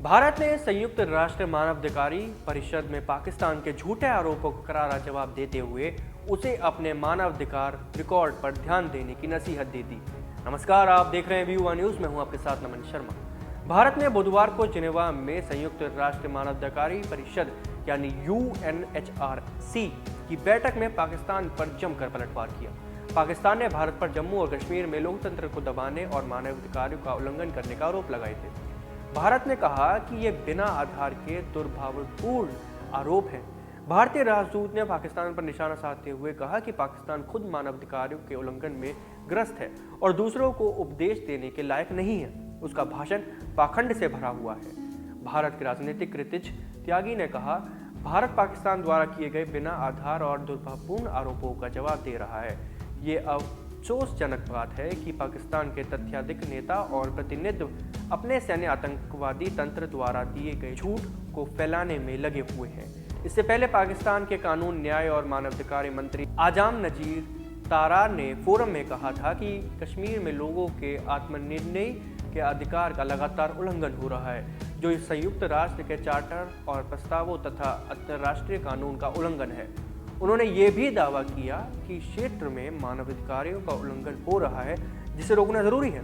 भारत ने संयुक्त राष्ट्र मानवाधिकार परिषद में पाकिस्तान के झूठे आरोपों को करारा जवाब देते हुए उसे अपने मानवाधिकार रिकॉर्ड पर ध्यान देने की नसीहत दे दी। नमस्कार, आप देख रहे हैं व्यू वन न्यूज में हूं आपके साथ नमन शर्मा। भारत ने बुधवार को जिनेवा में संयुक्त राष्ट्र मानवाधिकार परिषद यानी UNHRC की बैठक में पाकिस्तान पर जमकर पलटवार किया। पाकिस्तान ने भारत पर जम्मू और कश्मीर में लोकतंत्र को दबाने और मानवाधिकारों का उल्लंघन करने का आरोप लगाए थे। भारत ने कहा कि ये बिना आधार के दुर्भावनापूर्ण आरोप हैं। भारतीय राजदूत ने पाकिस्तान पर निशाना साधते हुए कहा कि पाकिस्तान खुद मानवाधिकारों के उल्लंघन में ग्रस्त है और दूसरों को उपदेश देने के लायक नहीं है। उसका भाषण पाखंड से भरा हुआ है। भारत के राजनीतिक कृतिज त्यागी ने कहा, भारत पाकिस्तान द्वारा किए गए बिना आधार और दुर्भावनापूर्ण आरोपों का जवाब दे रहा है। ये अफसोसजनक बात है कि पाकिस्तान के तथ्याधिक नेता और प्रतिनिधि अपने सैन्य आतंकवादी तंत्र द्वारा दिए गए झूठ को फैलाने में लगे हुए हैं। इससे पहले पाकिस्तान के कानून, न्याय और मानवाधिकार मंत्री आजाम नजीर तारार ने फोरम में कहा था कि कश्मीर में लोगों के आत्मनिर्णय के अधिकार का लगातार उल्लंघन हो रहा है, जो इस संयुक्त राष्ट्र के चार्टर और प्रस्तावों तथा अंतर्राष्ट्रीय कानून का उल्लंघन है। उन्होंने ये भी दावा किया कि क्षेत्र में मानवाधिकारों का उल्लंघन हो रहा है, जिसे रोकना जरूरी है।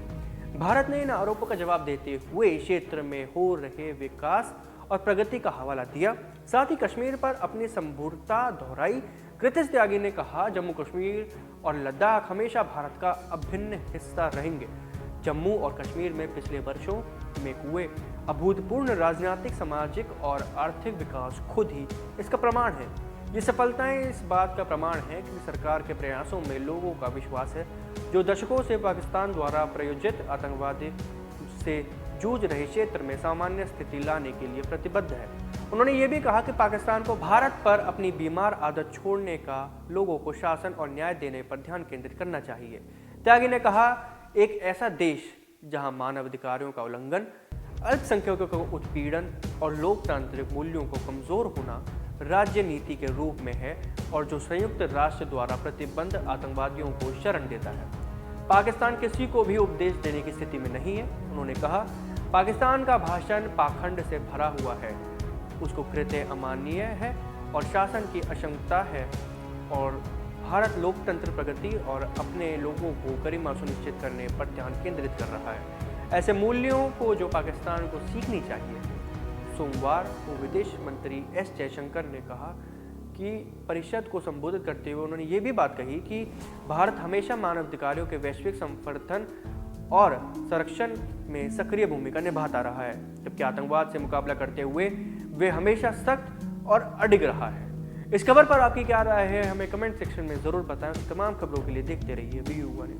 भारत ने इन आरोपों का जवाब देते हुए क्षेत्र में हो रहे विकास और प्रगति का हवाला दिया। साथ ही कश्मीर पर अपनी संपूर्णता दोहराई। कृतिज त्यागी ने कहा, जम्मू कश्मीर और लद्दाख हमेशा भारत का अभिन्न हिस्सा रहेंगे। जम्मू और कश्मीर में पिछले वर्षों में हुए अभूतपूर्व राजनीतिक, सामाजिक और आर्थिक विकास खुद ही इसका प्रमाण है। ये सफलताएं इस बात का प्रमाण है कि सरकार के प्रयासों में लोगों का विश्वास है, जो दशकों से पाकिस्तान द्वारा प्रायोजित आतंकवादी से जूझ रहे क्षेत्र में सामान्य स्थिति लाने के लिए प्रतिबद्ध है। उन्होंने ये भी कहा कि पाकिस्तान को भारत पर अपनी बीमार आदत छोड़ने का, लोगों को शासन और न्याय देने पर ध्यान केंद्रित करना चाहिए। त्यागी ने कहा, एक ऐसा देश जहां मानवाधिकारों का उल्लंघन, अल्पसंख्यकों का उत्पीड़न और लोकतांत्रिक मूल्यों को कमजोर होना राज्य नीति के रूप में है और जो संयुक्त राष्ट्र द्वारा प्रतिबंध आतंकवादियों को शरण देता है, पाकिस्तान किसी को भी उपदेश देने की स्थिति में नहीं है। उन्होंने कहा, पाकिस्तान का भाषण पाखंड से भरा हुआ है, उसको कृत्य अमानवीय है और शासन की अक्षमता है और भारत लोकतंत्र, प्रगति और अपने लोगों को गरिमा सुनिश्चित करने पर ध्यान केंद्रित कर रहा है। ऐसे मूल्यों को जो पाकिस्तान को सीखनी चाहिए। सोमवार को विदेश मंत्री एस जयशंकर ने कहा कि परिषद को संबोधित करते हुए उन्होंने ये भी बात कही कि भारत हमेशा मानवाधिकारों के वैश्विक संवर्धन और संरक्षण में सक्रिय भूमिका निभाता रहा है, जबकि आतंकवाद से मुकाबला करते हुए वे हमेशा सख्त और अडिग रहा है। इस खबर पर आपकी क्या राय है, हमें कमेंट सेक्शन में जरूर बताएं। तमाम खबरों के लिए देखते रहिए व्यू वन।